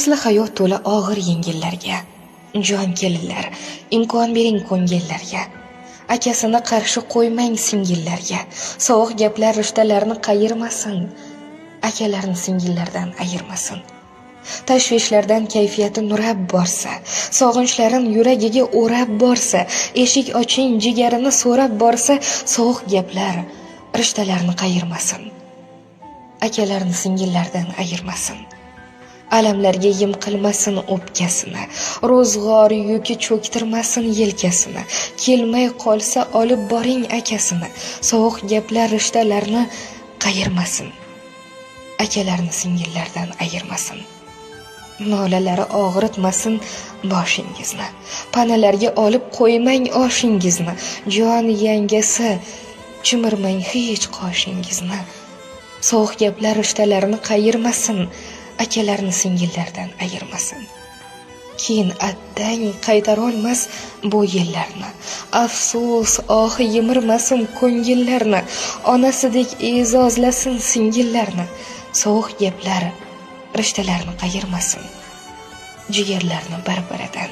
Fasli hayot to'la og'ir yengillarga. Jon kelinlar, imkon bering ko'ngillarga. Akasini qarshi qo'ymang singillarga. Sovuq gaplar rishtalarni qayirmasin. Akalarni singillardan ayirmasin. Tashvishlardan kayfiyati nurab borsa, sog'inchlarin yuragiga o'rab borsa, eshik oching jigarini so'rab borsa, sovuq gaplar rishtalarni qayirmasin. Akalarni singillardan ayirmasin. Alamlarga yem qilmasin o'pkasini, ro'zg'or yuki cho'ktirmasin yelkasini. Kelmay qolsa olib boring akasini. Sovuq gaplar rishtalarni qayirmasin. Akalarni singillardan ayirmasin. Nolalari og'ritmasin boshingizni. Panalarga olib qo'ymang oshingizni. Jon yangasi, chimirmang hech qoshingizni. Sovuq gaplar rishtalarini qayirmasin. Akalarni singillardan ayirmasin. Keyin attang qaytarolmas bu yillarni. Afsus ohi yimirmasin ko'ngillarni. Onasidek e'zozlasin singillarni. Sovuq gaplar rishtalarni qayirmasin. Jigarlarni bir-biridan